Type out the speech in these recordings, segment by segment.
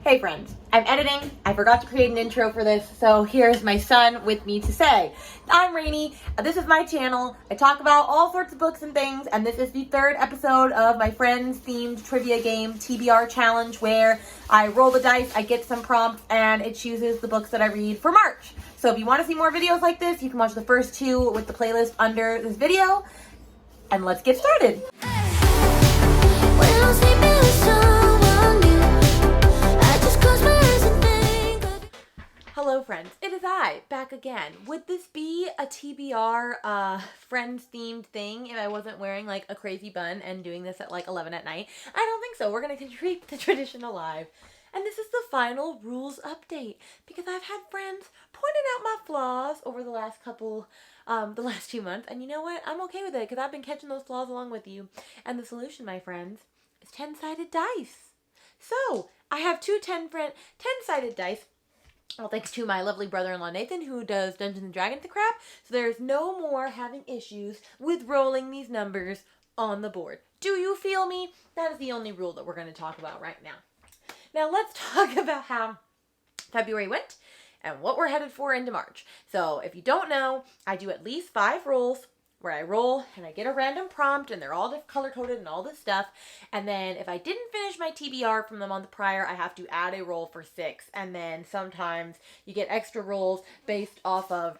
Hey friends, I'm editing. I forgot to create an intro for this, so here's my son with me to say. I'm Rainy. This is my channel. I talk about all sorts of books and things, and this is the third episode of my friends themed trivia game TBR challenge where I roll the dice, I get some prompts, and it chooses the books that I read for March. So if you want to see more videos like this, you can watch the first two with the playlist under this video, and let's get started. Hello friends, it is I, back again. Would this be a TBR friends themed thing if I wasn't wearing like a crazy bun and doing this at like 11 at night? I don't think so. We're going to keep the tradition alive. And this is the final rules update because I've had friends pointing out my flaws over the last last 2 months. And you know what? I'm okay with it because I've been catching those flaws along with you. And the solution, my friends, is 10-sided dice. So I have two 10-sided dice. Well, thanks to my lovely brother-in-law Nathan, who does Dungeons and Dragons to crap. So there's no more having issues with rolling these numbers on the board. Do you feel me? That is the only rule that we're going to talk about right now. Now let's talk about how February went and what we're headed for into March. So if you don't know, I do at least 5 rolls where I roll and I get a random prompt and they're all color-coded and all this stuff. And then if I didn't finish my TBR from the month prior, I have to add a roll for 6. And then sometimes you get extra rolls based off of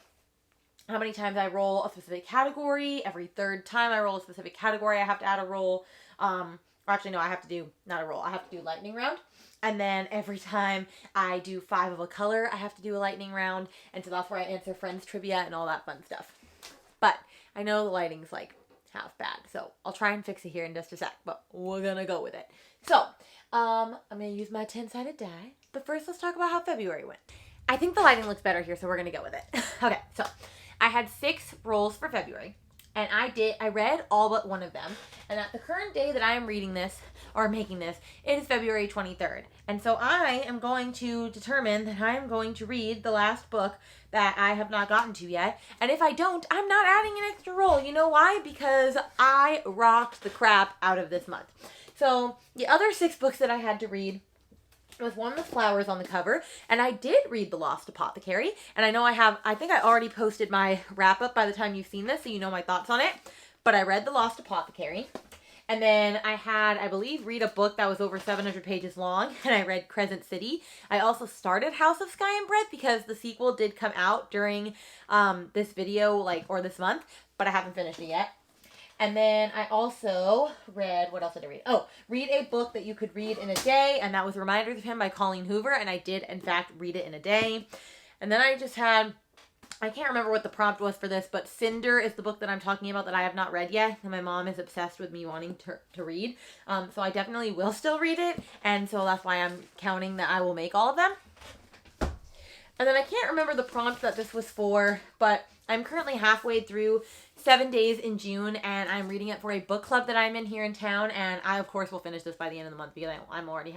how many times I roll a specific category. Every third time I roll a specific category, I have to add a roll. Or actually, no, I have to do, not a roll, I have to do lightning round. And then every time I do 5 of a color, I have to do a lightning round. And so that's where I answer friends trivia and all that fun stuff. But I know the lighting's like half bad, so I'll try and fix it here in just a sec, but we're gonna go with it. So, I'm gonna use my 10-sided die, but first let's talk about how February went. I think the lighting looks better here, so we're gonna go with it. Okay, so I had 6 rolls for February, and I read all but one of them, and at the current day that I am reading this, or making this, it is February 23rd. And so I am going to determine that I am going to read the last book that I have not gotten to yet. And if I don't, I'm not adding an extra roll. You know why? Because I rocked the crap out of this month. So the other 6 books that I had to read was one with flowers on the cover, and I did read The Lost Apothecary, and I think I already posted my wrap-up by the time you've seen this, so you know my thoughts on it, but I read The Lost Apothecary, and then I had, I believe, read a book that was over 700 pages long, and I read Crescent City. I also started House of Sky and Breath because the sequel did come out during this video, or this month, but I haven't finished it yet. And then I also read, what else did I read? Oh, read a book that you could read in a day, and that was Reminders of Him by Colleen Hoover, and I did, in fact, read it in a day. And then I just had, I can't remember what the prompt was for this, but Cinder is the book that I'm talking about that I have not read yet, and my mom is obsessed with me wanting to read. So I definitely will still read it, and so that's why I'm counting that I will make all of them. And then I can't remember the prompt that this was for, but I'm currently halfway through 7 Days in June, and I'm reading it for a book club that I'm in here in town, and I, of course, will finish this by the end of the month because I'm already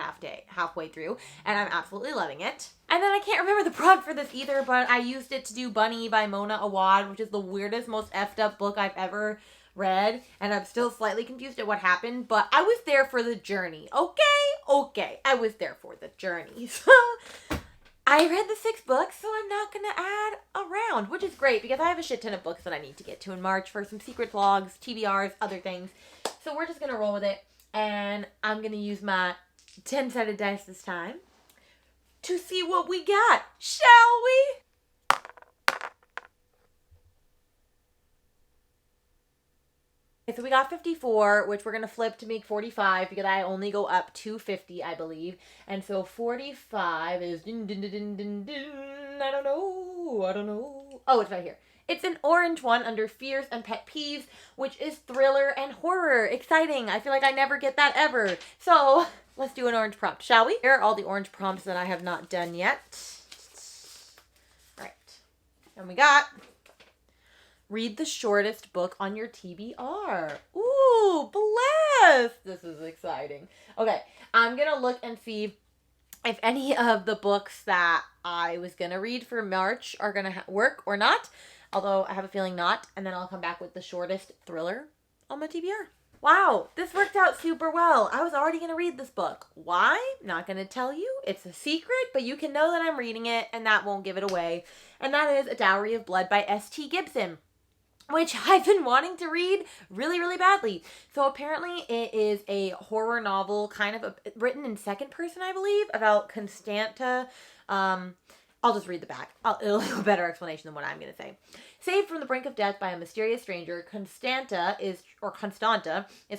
halfway through, and I'm absolutely loving it. And then I can't remember the prompt for this either, but I used it to do Bunny by Mona Awad, which is the weirdest, most effed up book I've ever read, and I'm still slightly confused at what happened, but I was there for the journey, okay, I was there for the journey, so I read the 6 books, so I'm not going to add a round, which is great because I have a shit ton of books that I need to get to in March for some secret vlogs, TBRs, other things. So we're just going to roll with it, and I'm going to use my 10-sided dice this time to see what we got, shall we? So we got 54, which we're going to flip to make 45 because I only go up to 50, I believe. And so 45 is, I don't know. Oh, it's right here. It's an orange one under Fears and Pet Peeves, which is thriller and horror. Exciting. I feel like I never get that ever. So let's do an orange prompt, shall we? Here are all the orange prompts that I have not done yet. All right. And we got read the shortest book on your TBR. Ooh, bless! This is exciting. Okay, I'm going to look and see if any of the books that I was going to read for March are going to work or not. Although I have a feeling not. And then I'll come back with the shortest thriller on my TBR. Wow, this worked out super well. I was already going to read this book. Why? Not going to tell you. It's a secret, but you can know that I'm reading it, and that won't give it away. And that is A Dowry of Blood by S.T. Gibson, which I've been wanting to read really, really badly. So apparently it is a horror novel, kind of written in second person, I believe, about Constanta. I'll just read the back. It'll have a better explanation than what I'm going to say. Saved from the brink of death by a mysterious stranger, Constanta is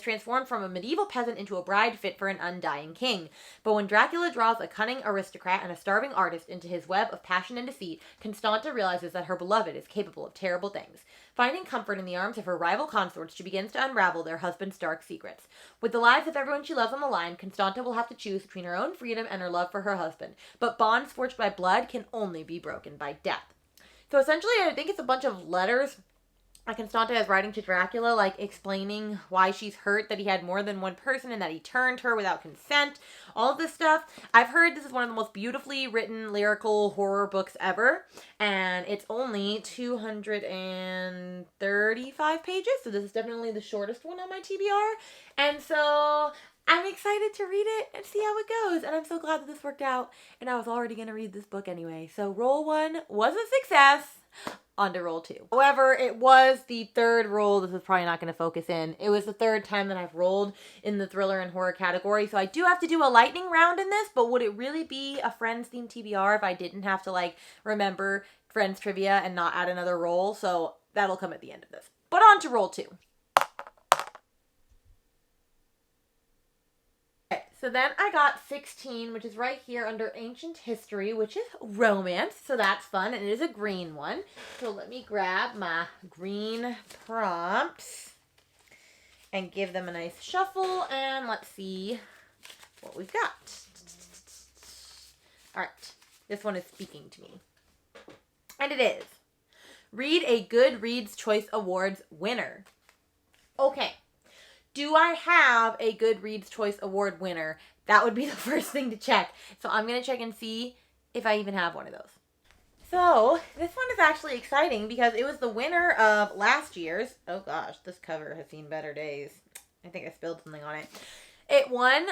transformed from a medieval peasant into a bride fit for an undying king. But when Dracula draws a cunning aristocrat and a starving artist into his web of passion and deceit, Constanta realizes that her beloved is capable of terrible things. Finding comfort in the arms of her rival consorts, she begins to unravel their husband's dark secrets. With the lives of everyone she loves on the line, Constanta will have to choose between her own freedom and her love for her husband. But bonds forged by blood can only be broken by death. So essentially, I think it's a bunch of letters that Constanta is writing to Dracula, like explaining why she's hurt that he had more than one person and that he turned her without consent. All of this stuff. I've heard this is one of the most beautifully written lyrical horror books ever, and it's only 235 pages, so this is definitely the shortest one on my TBR. And so I'm excited to read it and see how it goes, and I'm so glad that this worked out, and I was already going to read this book anyway. So roll 1 was a success. On to roll 2. However, it was the third roll. This is probably not going to focus in. It was the third time that I've rolled in the thriller and horror category, so I do have to do a lightning round in this, but would it really be a Friends-themed TBR if I didn't have to, like, remember Friends trivia and not add another roll? So that'll come at the end of this. But on to roll 2. So then I got 16, which is right here under Ancient History, which is romance. So that's fun. And it is a green one. So let me grab my green prompts and give them a nice shuffle. And let's see what we've got. All right. This one is speaking to me. And it is. Read a Goodreads Choice Awards winner. Okay. Do I have a Goodreads Choice Award winner? That would be the first thing to check. So I'm going to check and see if I even have one of those. So this one is actually exciting because it was the winner of last year's. Oh gosh, this cover has seen better days. I think I spilled something on it. It won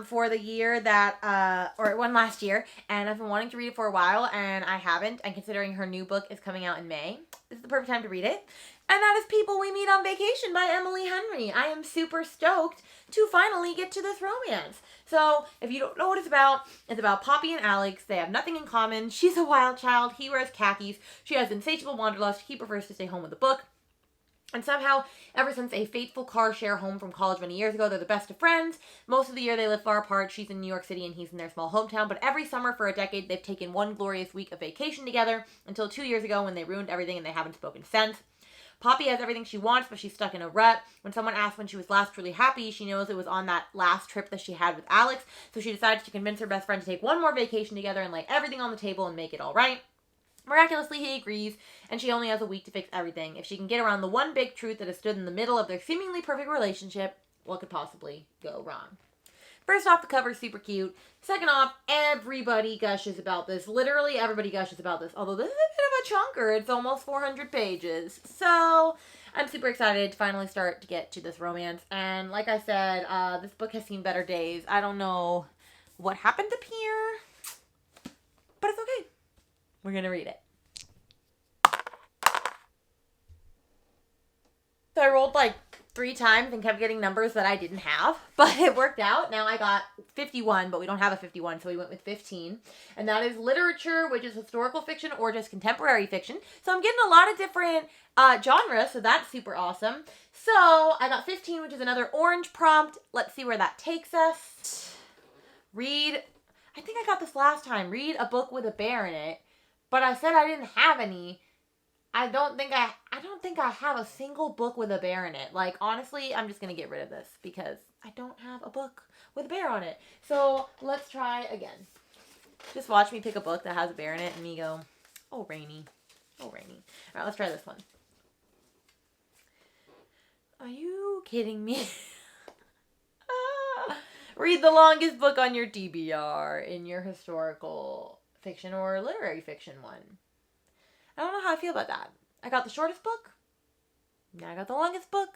for the year that, or it won last year, and I've been wanting to read it for a while, and I haven't, and considering her new book is coming out in May, this is the perfect time to read it. And that is People We Meet on Vacation by Emily Henry. I am super stoked to finally get to this romance. So, if you don't know what it's about Poppy and Alex. They have nothing in common. She's a wild child. He wears khakis. She has insatiable wanderlust. He prefers to stay home with a book. And somehow, ever since a fateful car share home from college many years ago, they're the best of friends. Most of the year they live far apart. She's in New York City and he's in their small hometown. But every summer for a decade, they've taken one glorious week of vacation together until 2 years ago when they ruined everything and they haven't spoken since. Poppy has everything she wants, but she's stuck in a rut. When someone asks when she was last truly happy, she knows it was on that last trip that she had with Alex. So she decides to convince her best friend to take one more vacation together and lay everything on the table and make it all right. Miraculously, he agrees, and she only has a week to fix everything. If she can get around the one big truth that has stood in the middle of their seemingly perfect relationship, what could possibly go wrong? First off, the cover is super cute. Second off, everybody gushes about this. Literally everybody gushes about this. Although this is a bit of a chunker. It's almost 400 pages. So, I'm super excited to finally start to get to this romance. And like I said, this book has seen better days. I don't know what happened up here, but it's okay. We're going to read it. So I rolled like 3 times and kept getting numbers that I didn't have, but it worked out. Now I got 51, but we don't have a 51, so we went with 15. And that is literature, which is historical fiction or just contemporary fiction. So I'm getting a lot of different genres, so that's super awesome. So I got 15, which is another orange prompt. Let's see where that takes us. Read, I think I got this last time, read a book with a bear in it, but I said I didn't have any. I don't think I have a single book with a bear in it. Like, honestly, I'm just going to get rid of this because I don't have a book with a bear on it. So, let's try again. Just watch me pick a book that has a bear in it and me go, oh, rainy. Oh, rainy. All right, let's try this one. Are you kidding me? Read the longest book on your TBR in your historical fiction or literary fiction one. I don't know how I feel about that. I got the shortest book. Now I got the longest book.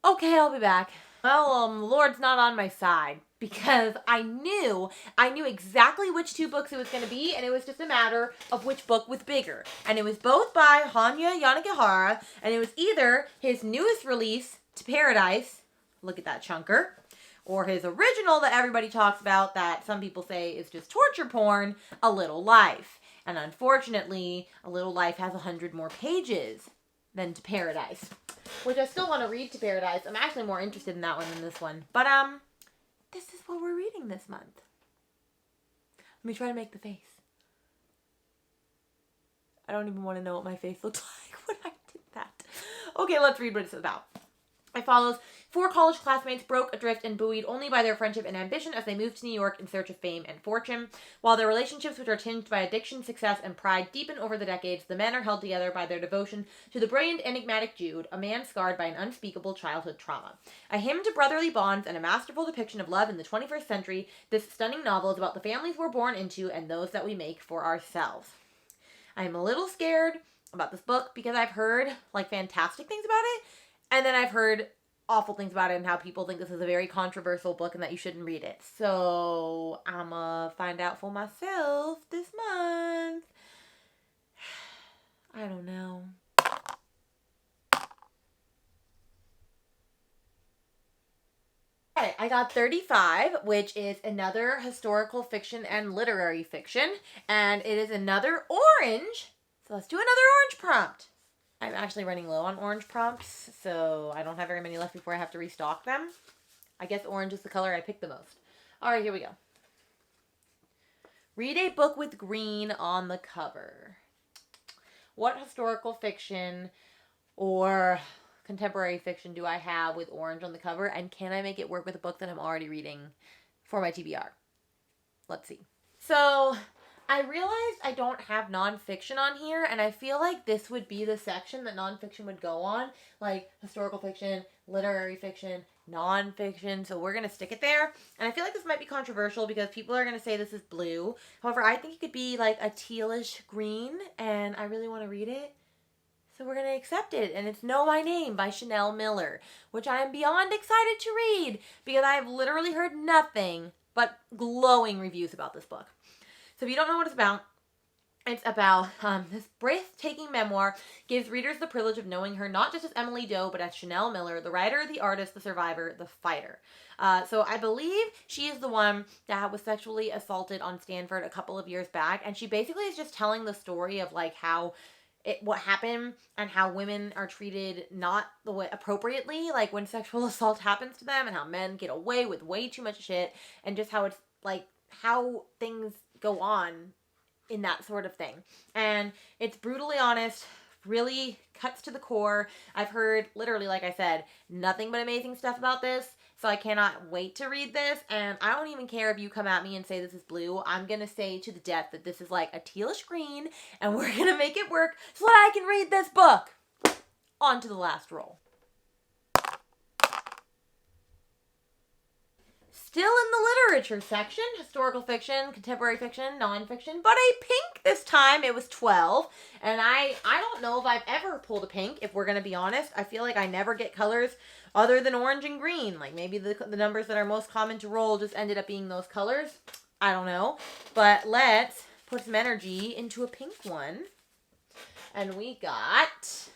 Okay, I'll be back. Well, the Lord's not on my side because I knew exactly which two books it was going to be, and it was just a matter of which book was bigger. And it was both by Hanya Yanagihara, and it was either his newest release, To Paradise, look at that chunker, or his original that everybody talks about that some people say is just torture porn, A Little Life. And unfortunately, A Little Life has 100 more pages than To Paradise, which I still want to read To Paradise. I'm actually more interested in that one than this one. But, this is what we're reading this month. Let me try to make the face. I don't even want to know what my face looks like when I did that. Okay, let's read what it's about. It follows 4 college classmates broke adrift and buoyed only by their friendship and ambition as they moved to New York in search of fame and fortune. While their relationships, which are tinged by addiction, success, and pride, deepen over the decades, the men are held together by their devotion to the brilliant, enigmatic Jude, a man scarred by an unspeakable childhood trauma. A hymn to brotherly bonds and a masterful depiction of love in the 21st century, this stunning novel is about the families we're born into and those that we make for ourselves. I'm a little scared about this book because I've heard, fantastic things about it, and then I've heard awful things about it and how people think this is a very controversial book and that you shouldn't read it. So I'm gonna find out for myself this month. I don't know. Okay, I got 35, which is another historical fiction and literary fiction, and it is another orange. So let's do another orange prompt. I'm actually running low on orange prompts, so I don't have very many left before I have to restock them. I guess orange is the color I pick the most. All right, here we go. Read a book with green on the cover. What historical fiction or contemporary fiction do I have with orange on the cover, and can I make it work with a book that I'm already reading for my TBR? Let's see. So I realized I don't have nonfiction on here, and I feel like this would be the section that nonfiction would go on, like historical fiction, literary fiction, nonfiction, so we're going to stick it there. And I feel like this might be controversial because people are going to say this is blue. However, I think it could be like a tealish green, and I really want to read it. So we're going to accept it, and it's Know My Name by Chanel Miller, which I am beyond excited to read because I have literally heard nothing but glowing reviews about this book. So if you don't know what it's about this breathtaking memoir gives readers the privilege of knowing her not just as Emily Doe, but as Chanel Miller, the writer, the artist, the survivor, the fighter. So I believe she is the one that was sexually assaulted on Stanford a couple of years back, and she basically is just telling the story of what happened and how women are treated not the way appropriately, like when sexual assault happens to them, and how men get away with way too much shit, and just how it's how things go on in that sort of thing. And it's brutally honest, really cuts to the core. I've heard, literally, like I said, nothing but amazing stuff about this, so I cannot wait to read this. And I don't even care if you come at me and say this is blue. I'm gonna say to the death that this is like a tealish green, and we're gonna make it work so that I can read this book. On to the last roll. Still in the literature section, historical fiction, contemporary fiction, nonfiction, but a pink this time. It was 12, and I don't know if I've ever pulled a pink, if we're going to be honest. I feel like I never get colors other than orange and green. Like maybe the numbers that are most common to roll just ended up being those colors. I don't know, but let's put some energy into a pink one. And we got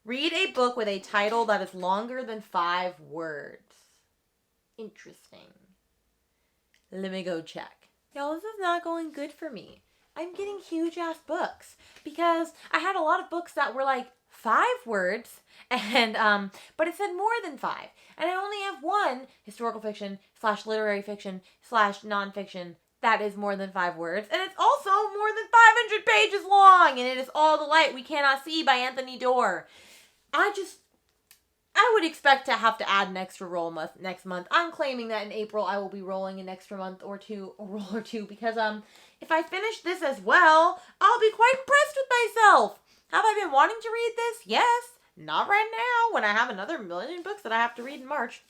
read a book with a title that is longer than 5 words. Interesting. Let me go check. Y'all, this is not going good for me. I'm getting huge ass books because I had a lot of books that were like 5 words and but it said more than 5. And I only have one historical fiction / literary fiction / nonfiction that is more than 5 words, and it's also more than 500 pages long, and it is All the Light We Cannot See by Anthony Doerr. I would expect to have to add an extra roll next month. I'm claiming that in April I will be rolling an extra roll or two, because if I finish this as well, I'll be quite impressed with myself. Have I been wanting to read this? Yes. Not right now, when I have another million books that I have to read in March.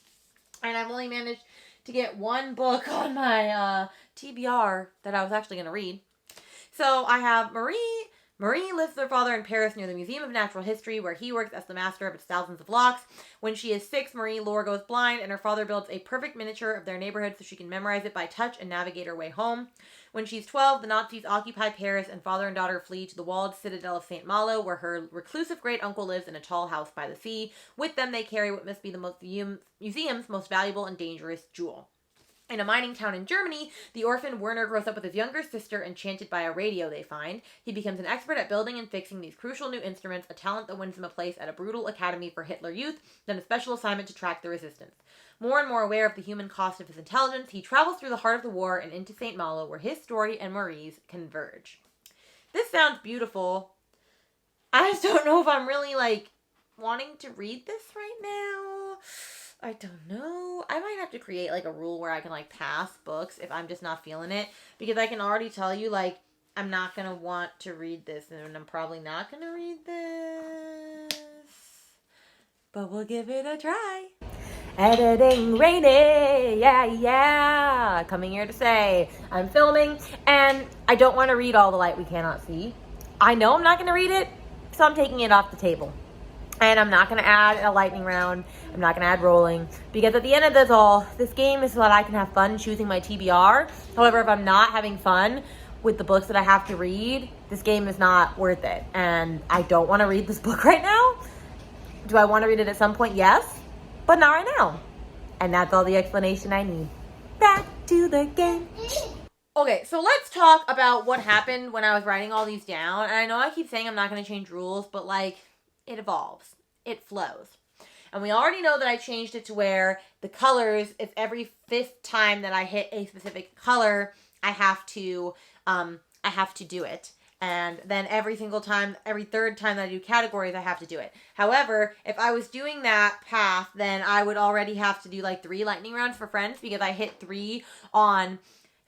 And I've only managed to get one book on my TBR that I was actually going to read. So I have Marie Marie lives with her father in Paris near the Museum of Natural History, where he works as the master of its thousands of locks. When she is 6, Marie lore goes blind, and her father builds a perfect miniature of their neighborhood so she can memorize it by touch and navigate her way home. When she's 12, the Nazis occupy Paris, and father and daughter flee to the walled citadel of St. Malo, where her reclusive great-uncle lives in a tall house by the sea. With them, they carry what must be the museum's most valuable and dangerous jewel. In a mining town in Germany, the orphan Werner grows up with his younger sister, enchanted by a radio they find. He becomes an expert at building and fixing these crucial new instruments, a talent that wins him a place at a brutal academy for Hitler Youth, then a special assignment to track the resistance. More and more aware of the human cost of his intelligence, he travels through the heart of the war and into St. Malo, where his story and Marie's converge. This sounds beautiful. I just don't know if I'm really, wanting to read this right now. I don't know. I might have to create, a rule where I can, pass books if I'm just not feeling it. Because I can already tell you, I'm not going to want to read this. And I'm probably not going to read this. But we'll give it a try. Editing Rainy, yeah. Coming here to say I'm filming. And I don't want to read All the Light We Cannot See. I know I'm not going to read it. So I'm taking it off the table. And I'm not going to add a lightning round. I'm not going to add rolling. Because at the end of this game is so that I can have fun choosing my TBR. However, if I'm not having fun with the books that I have to read, this game is not worth it. And I don't want to read this book right now. Do I want to read it at some point? Yes. But not right now. And that's all the explanation I need. Back to the game. Okay, so let's talk about what happened when I was writing all these down. And I know I keep saying I'm not going to change rules, but it evolves. It flows. And we already know that I changed it to where the colors, if every 5th time that I hit a specific color, I have to do it. And then every single time, every 3rd time that I do categories, I have to do it. However, if I was doing that path, then I would already have to do 3 lightning rounds for friends because I hit 3 on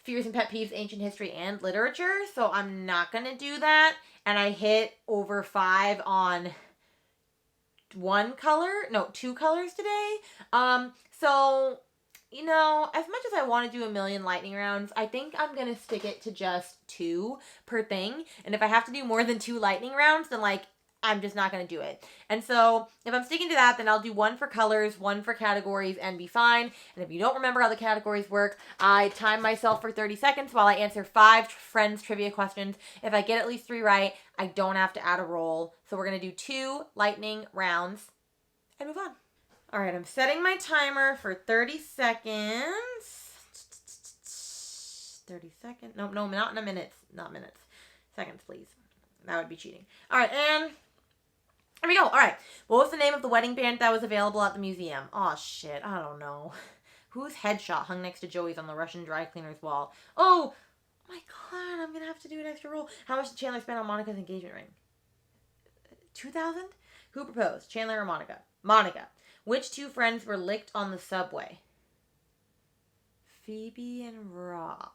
Fears and Pet Peeves, Ancient History, and Literature. So I'm not going to do that. And I hit over 5 on 2 colors today. So, as much as I want to do a million lightning rounds, I think I'm going to stick it to just 2 per thing. And if I have to do more than 2 lightning rounds, then I'm just not going to do it. And so if I'm sticking to that, then I'll do 1 for colors, 1 for categories, and be fine. And if you don't remember how the categories work, I time myself for 30 seconds while I answer 5 friends trivia questions. If I get at least 3 right, I don't have to add a roll. So we're going to do 2 lightning rounds and move on. All right, I'm setting my timer for 30 seconds. 30 seconds. No, not in a minute. Not minutes. Seconds, please. That would be cheating. All right, and here we go. All right. What was the name of the wedding band that was available at the museum? Oh, shit. I don't know. Whose headshot hung next to Joey's on the Russian dry cleaner's wall? Oh, my God. I'm going to have to do an extra roll. How much did Chandler spend on Monica's engagement ring? 2,000? Who proposed? Chandler or Monica? Monica. Which 2 friends were licked on the subway? Phoebe and Ross.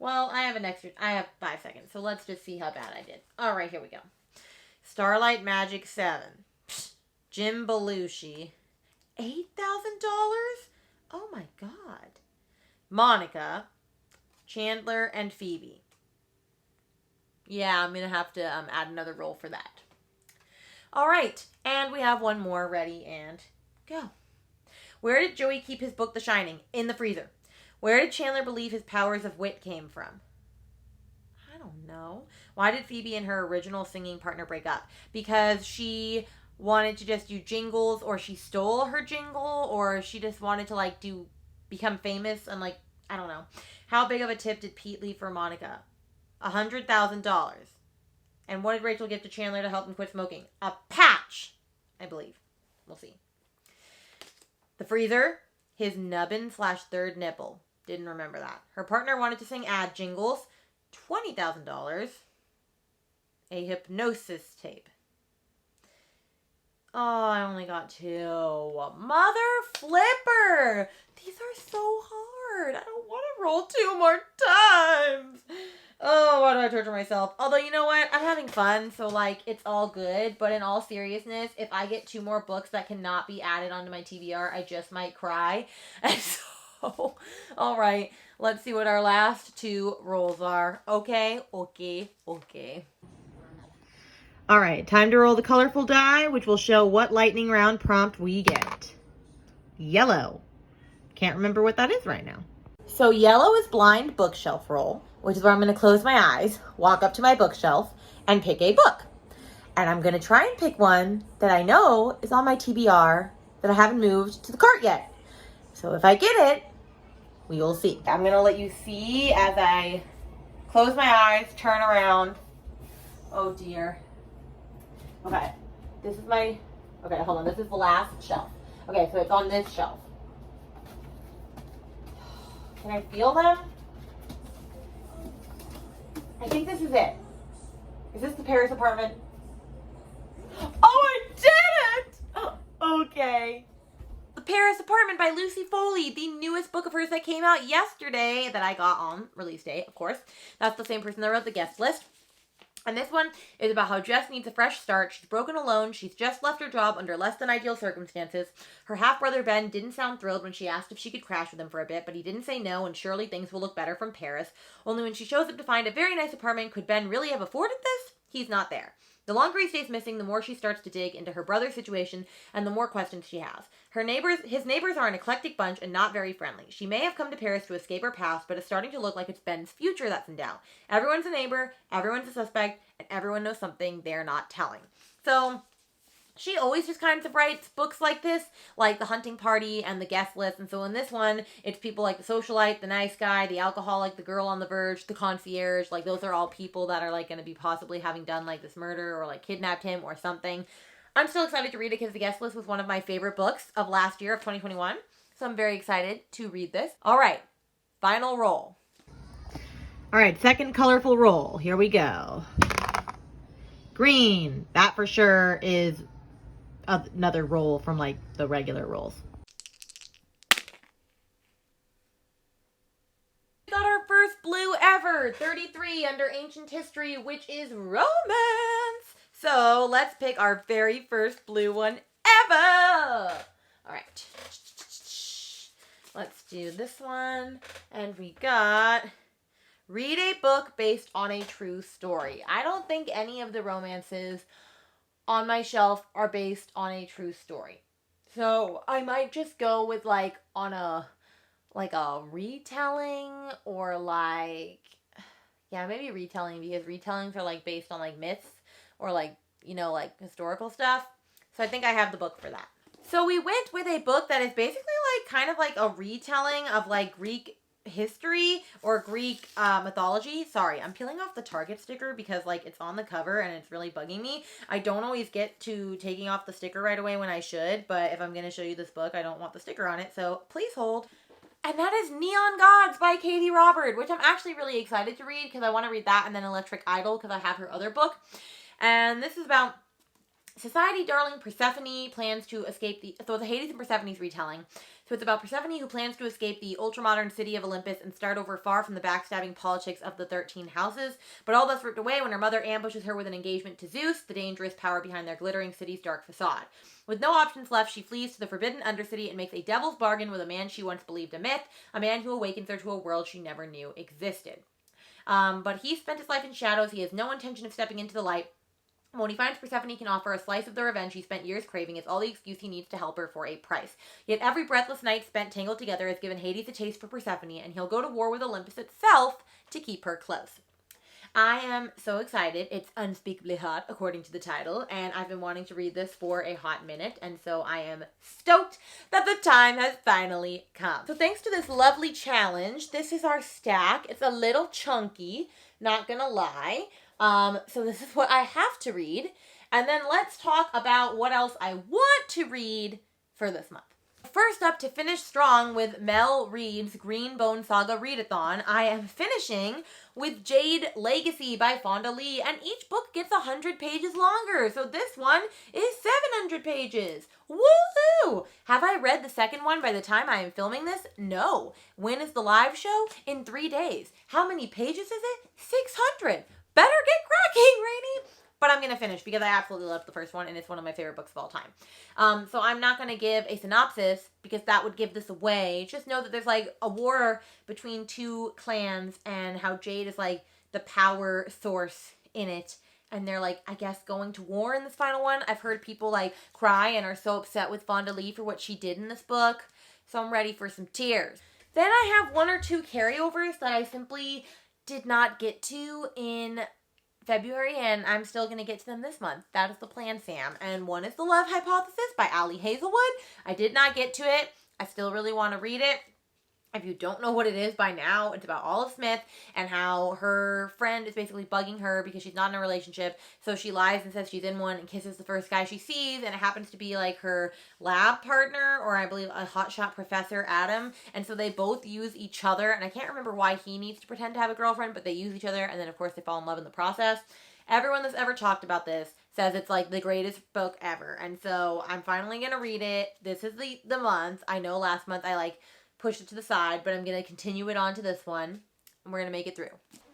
Well, I have 5 seconds, so let's just see how bad I did. All right, here we go. Starlight Magic 7. Psst. Jim Belushi. $8,000? Oh my God. Monica, Chandler, and Phoebe. Yeah, I'm going to have to add another roll for that. All right, and we have 1 more ready and go. Where did Joey keep his book, The Shining? In the freezer. Where did Chandler believe his powers of wit came from? I don't know. Why did Phoebe and her original singing partner break up? Because she wanted to just do jingles, or she stole her jingle, or she just wanted to become famous and I don't know. How big of a tip did Pete leave for Monica? $100,000. And what did Rachel give to Chandler to help him quit smoking? A patch, I believe. We'll see. The freezer, his nubbin/3rd nipple. Didn't remember that. Her partner wanted to sing ad jingles. $20,000. A hypnosis tape. Oh, I only got 2. Mother flipper! These are so hard. I don't want to roll 2 more times. Oh, why do I torture myself? Although, you know what? I'm having fun, so, it's all good. But in all seriousness, if I get 2 more books that cannot be added onto my TBR, I just might cry. And so, all right. Let's see what our last 2 rolls are. Okay. All right, time to roll the colorful die, which will show what lightning round prompt we get. Yellow. Can't remember what that is right now. So yellow is blind bookshelf roll, which is where I'm going to close my eyes, walk up to my bookshelf, and pick a book. And I'm going to try and pick one that I know is on my TBR that I haven't moved to the cart yet. So if I get it, we will see. I'm going to let you see as I close my eyes, turn around. Oh dear. Okay, this is my, okay, hold on, this is the last shelf. Okay, so it's on this shelf. Can I feel them? I think this is it. Is this the Paris apartment? Oh, I did it! Okay. The Paris Apartment by Lucy Foley, the newest book of hers that came out yesterday that I got on release date, of course. That's the same person that wrote the guest list. And this one is about how Jess needs a fresh start. She's broken alone. She's just left her job under less than ideal circumstances. Her half-brother Ben didn't sound thrilled when she asked if she could crash with him for a bit, but he didn't say no, and surely things will look better from Paris. Only when she shows up to find a very nice apartment, could Ben really have afforded this? He's not there. The longer he stays missing, the more she starts to dig into her brother's situation and the more questions she has. His neighbors are an eclectic bunch and not very friendly. She may have come to Paris to escape her past, but it's starting to look like it's Ben's future that's in doubt. Everyone's a neighbor, everyone's a suspect, and everyone knows something they're not telling. So she always just kind of writes books like this, like The Hunting Party and The Guest List. And so in this one, it's people like the socialite, the nice guy, the alcoholic, the girl on the verge, the concierge. Like, those are all people that are, like, going to be possibly having done, like, this murder or, like, kidnapped him or something. I'm still excited to read it because The Guest List was one of my favorite books of last year, of 2021. So I'm very excited to read this. All right, final roll. All right, second colorful roll. Here we go. Green. That for sure is another roll from, like, the regular rolls. We got our first blue ever, 33 under ancient history, which is romance. So let's pick our very first blue one ever. All right. Let's do this one. And we got read a book based on a true story. I don't think any of the romances on my shelf are based on a true story. So I might just go with, like, on a retelling, or like, yeah, maybe retelling, because retellings are, like, based on, like, myths or, like, you know, like, historical stuff. So I think I have the book for that. So we went with a book that is basically, like, kind of like a retelling of, like, Greek history or Greek mythology. Sorry, I'm peeling off the Target sticker because, like, it's on the cover and it's really bugging me. I don't always get to taking off the sticker right away when I should, but if I'm going to show you this book, I don't want the sticker on it, so please hold. And that is Neon Gods by Katie Robert, which I'm actually really excited to read because I want to read that and then Electric Idol because I have her other book. And this is about society darling Persephone plans to escape the... So it's a Hades and Persephone's retelling. So it's about Persephone who plans to escape the ultramodern city of Olympus and start over far from the backstabbing politics of the 13 houses. But all that's ripped away when her mother ambushes her with an engagement to Zeus, the dangerous power behind their glittering city's dark facade. With no options left, she flees to the forbidden undercity and makes a devil's bargain with a man she once believed a myth, a man who awakens her to a world she never knew existed. But he spent his life in shadows. He has no intention of stepping into the light. When he finds Persephone can offer a slice of the revenge he spent years craving, it's all the excuse he needs to help her for a price. Yet every breathless night spent tangled together has given Hades a taste for Persephone, and he'll go to war with Olympus itself to keep her close. I am so excited. It's unspeakably hot, according to the title, and I've been wanting to read this for a hot minute, and so I am stoked that the time has finally come. So thanks to this lovely challenge, this is our stack. It's a little chunky, not gonna lie. So this is what I have to read, and then let's talk about what else I want to read for this month. First up, to finish strong with Mel Reed's Green Bone Saga Readathon, I am finishing with Jade Legacy by Fonda Lee, and each book gets 100 pages longer, so this one is 700 pages. Woohoo! Have I read the second one by the time I am filming this? No. When is the live show? In 3 days. How many pages is it? 600. Better get cracking, Rainy! But I'm going to finish because I absolutely loved the first one and it's one of my favorite books of all time. So I'm not going to give a synopsis because that would give this away. Just know that there's, like, a war between two clans and how Jade is, like, the power source in it. and they're like, I guess, going to war in this final one. I've heard people like cry and are so upset with Fonda Lee for what she did in this book. So I'm ready for some tears. Then I have 1 or 2 carryovers that I simply did not get to in February, and I'm still going to get to them this month. That is the plan, Sam. And one is The Love Hypothesis by Ali Hazelwood. I did not get to it. I still really want to read it. If you don't know what it is by now, it's about Olive Smith and how her friend is basically bugging her because she's not in a relationship. So she lies and says she's in one and kisses the first guy she sees. And it happens to be like her lab partner, or I believe a hotshot professor, Adam. And so they both use each other. And I can't remember why he needs to pretend to have a girlfriend, but they use each other. And then, of course, they fall in love in the process. Everyone that's ever talked about this says it's like the greatest book ever. And so I'm finally going to read it. This is the month. I know last month I pushed it to the side, but I'm going to continue it on to this one, and we're going to make it through.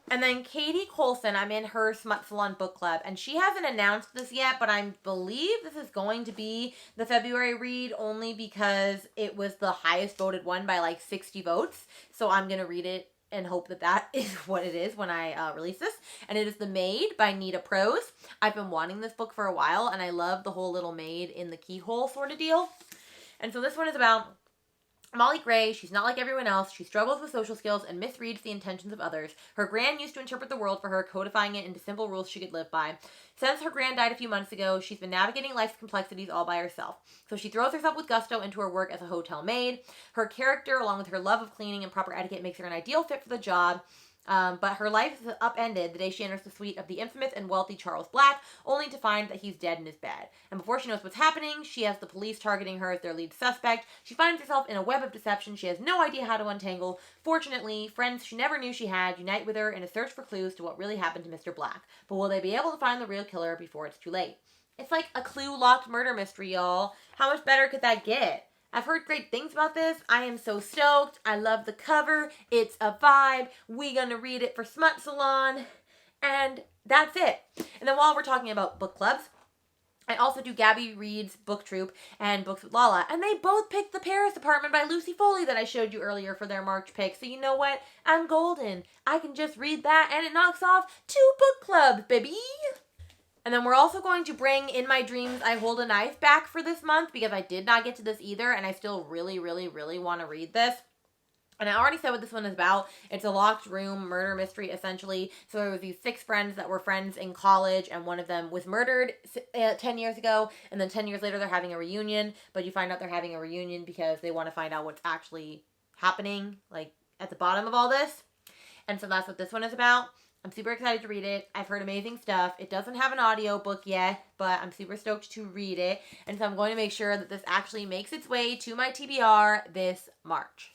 And then Katie Colson, I'm in her Smut Salon book club, and she hasn't announced this yet, but I believe this is going to be the February read only because it was the highest voted one by like 60 votes. So I'm going to read it and hope that that is what it is when I release this. And it is The Maid by Nita Prose. I've been wanting this book for a while, and I love the whole little maid in the keyhole sort of deal. And so this one is about Molly Gray. She's not like everyone else. She struggles with social skills and misreads the intentions of others. Her gran used to interpret the world for her, codifying it into simple rules she could live by. Since her gran died a few months ago, she's been navigating life's complexities all by herself. So she throws herself with gusto into her work as a hotel maid. Her character, along with her love of cleaning and proper etiquette, makes her an ideal fit for the job. But her life is upended the day she enters the suite of the infamous and wealthy Charles Black, only to find that he's dead in his bed. And before she knows what's happening, she has the police targeting her as their lead suspect. She finds herself in a web of deception she has no idea how to untangle. Fortunately, friends she never knew she had unite with her in a search for clues to what really happened to Mr. Black. But will they be able to find the real killer before it's too late? It's like a clue-locked murder mystery, y'all. How much better could that get? I've heard great things about this. I am so stoked. I love the cover. It's a vibe. We gonna read it for Smut Salon. And that's it. And then while we're talking about book clubs, I also do Gabby Reed's Book Troop and Books with Lala. And they both picked The Paris Apartment by Lucy Foley that I showed you earlier for their March pick. So you know what? I'm golden. I can just read that and it knocks off 2 book clubs, baby. And then we're also going to bring In My Dreams, I Hold a Knife back for this month because I did not get to this either, and I still really, really, really want to read this. And I already said what this one is about. It's a locked room murder mystery, essentially. So there were these 6 friends that were friends in college, and one of them was murdered 10 years ago, and then 10 years later they're having a reunion, but you find out they're having a reunion because they want to find out what's actually happening, like, at the bottom of all this. And so that's what this one is about. I'm super excited to read it. I've heard amazing stuff. It doesn't have an audiobook yet, but I'm super stoked to read it. And so I'm going to make sure that this actually makes its way to my TBR this March.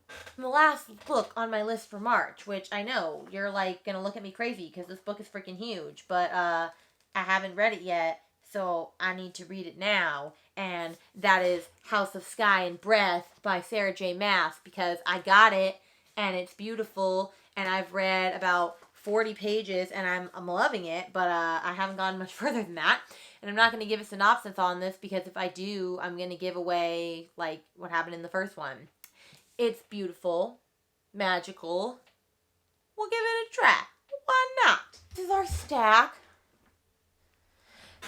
And the last book on my list for March, which I know you're like going to look at me crazy because this book is freaking huge, but I haven't read it yet, so I need to read it now. And that is House of Sky and Breath by Sarah J. Maas because I got it and it's beautiful. And I've read about 40 pages, and I'm loving it, but I haven't gone much further than that. And I'm not going to give a synopsis on this, because if I do, I'm going to give away, like, what happened in the first one. It's beautiful, magical. We'll give it a try. Why not? This is our stack.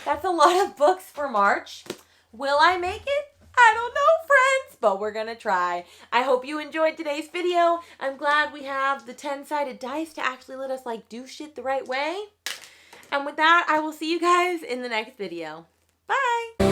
That's a lot of books for March. Will I make it? I don't know, friends, but we're going to try. I hope you enjoyed today's video. I'm glad we have the 10-sided dice to actually let us, like, do shit the right way. And with that, I will see you guys in the next video. Bye!